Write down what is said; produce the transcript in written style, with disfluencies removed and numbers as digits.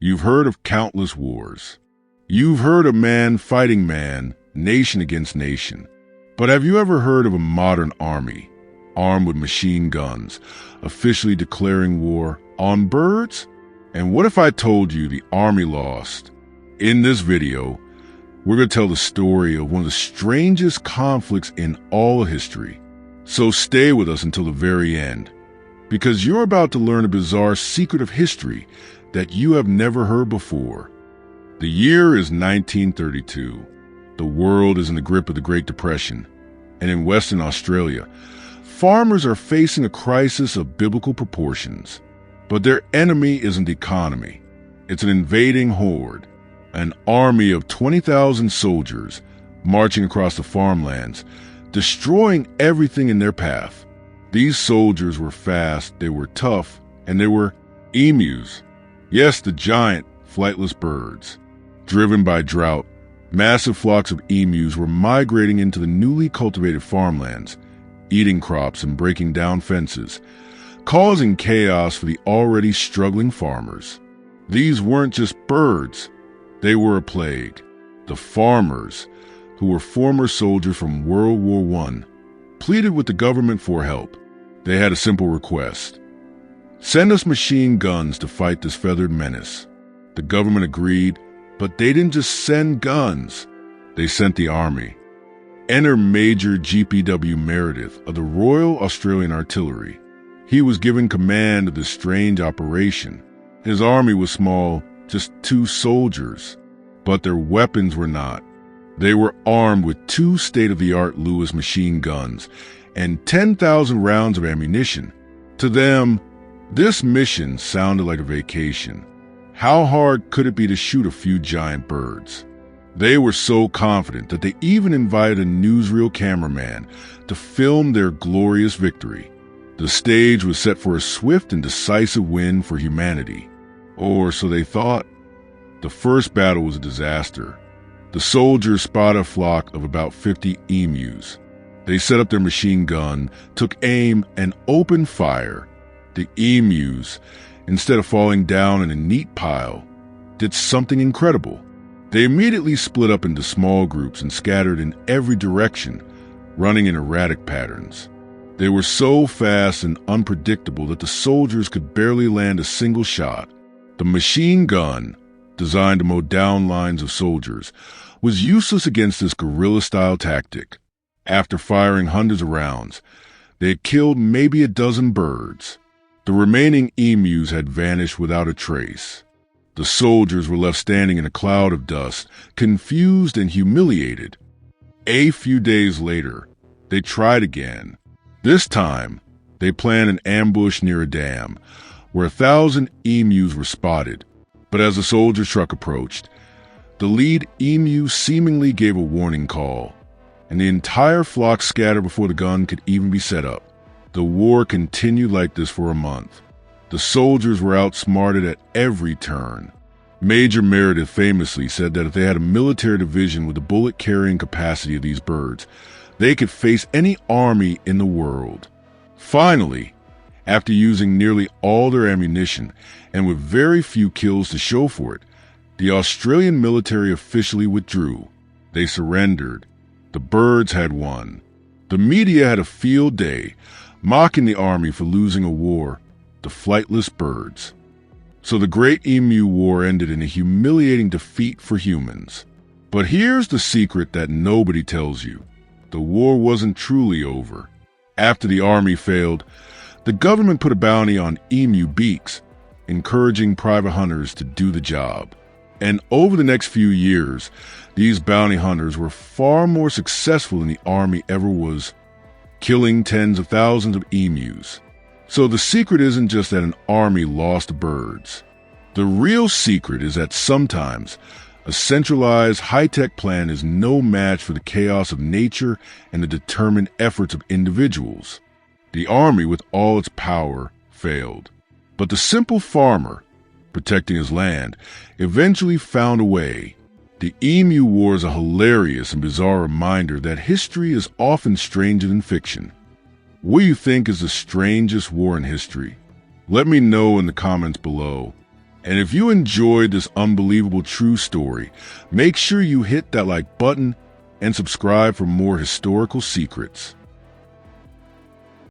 You've heard of countless wars. You've heard of man fighting man, nation against nation. But have you ever heard of a modern army, armed with machine guns, officially declaring war on birds? And what if I told you the army lost? In this video, we're going to tell the story of one of the strangest conflicts in all history. So stay with us until the very end, because you're about to learn a bizarre secret of history that you have never heard before. The year is 1932. The world is in the grip of the Great Depression, and in Western Australia, farmers are facing a crisis of biblical proportions. But their enemy isn't the economy. It's an invading horde, an army of 20,000 soldiers marching across the farmlands, destroying everything in their path. These soldiers were fast, they were tough, and they were emus. Yes, the giant, flightless birds. Driven by drought, massive flocks of emus were migrating into the newly cultivated farmlands, eating crops and breaking down fences, causing chaos for the already struggling farmers. These weren't just birds, they were a plague. The farmers, who were former soldiers from World War I, pleaded with the government for help. They had a simple request: send us machine guns to fight this feathered menace. The government agreed, but they didn't just send guns, they sent the army. Enter Major G.P.W. Meredith of the Royal Australian Artillery. He was given command of this strange operation. His army was small, just 2 soldiers, but their weapons were not. They were armed with 2 state-of-the-art Lewis machine guns and 10,000 rounds of ammunition. To them, this mission sounded like a vacation. How hard could it be to shoot a few giant birds? They were so confident that they even invited a newsreel cameraman to film their glorious victory. The stage was set for a swift and decisive win for humanity. Or so they thought. The first battle was a disaster. The soldiers spotted a flock of about 50 emus. They set up their machine gun, took aim, and opened fire. The emus, instead of falling down in a neat pile, did something incredible. They immediately split up into small groups and scattered in every direction, running in erratic patterns. They were so fast and unpredictable that the soldiers could barely land a single shot. The machine gun, designed to mow down lines of soldiers, was useless against this guerrilla-style tactic. After firing hundreds of rounds, they had killed maybe a dozen birds. The remaining emus had vanished without a trace. The soldiers were left standing in a cloud of dust, confused and humiliated. A few days later, they tried again. This time, they planned an ambush near a dam, where 1,000 emus were spotted. But as the soldier truck approached, the lead emu seemingly gave a warning call, and the entire flock scattered before the gun could even be set up. The war continued like this for a month. The soldiers were outsmarted at every turn. Major Meredith famously said that if they had a military division with the bullet-carrying capacity of these birds, they could face any army in the world. Finally, after using nearly all their ammunition and with very few kills to show for it, the Australian military officially withdrew. They surrendered. The birds had won. The media had a field day, mocking the army for losing a war, the flightless birds. So the Great Emu War ended in a humiliating defeat for humans. But here's the secret that nobody tells you. The war wasn't truly over. After the army failed, the government put a bounty on emu beaks, encouraging private hunters to do the job. And over the next few years, these bounty hunters were far more successful than the army ever was, killing tens of thousands of emus. So the secret isn't just that an army lost birds. The real secret is that sometimes a centralized, high-tech plan is no match for the chaos of nature and the determined efforts of individuals. The army, with all its power, failed. But the simple farmer, protecting his land, eventually found a way. The Emu War is a hilarious and bizarre reminder that history is often stranger than fiction. What do you think is the strangest war in history? Let me know in the comments below. And if you enjoyed this unbelievable true story, make sure you hit that like button and subscribe for more historical secrets.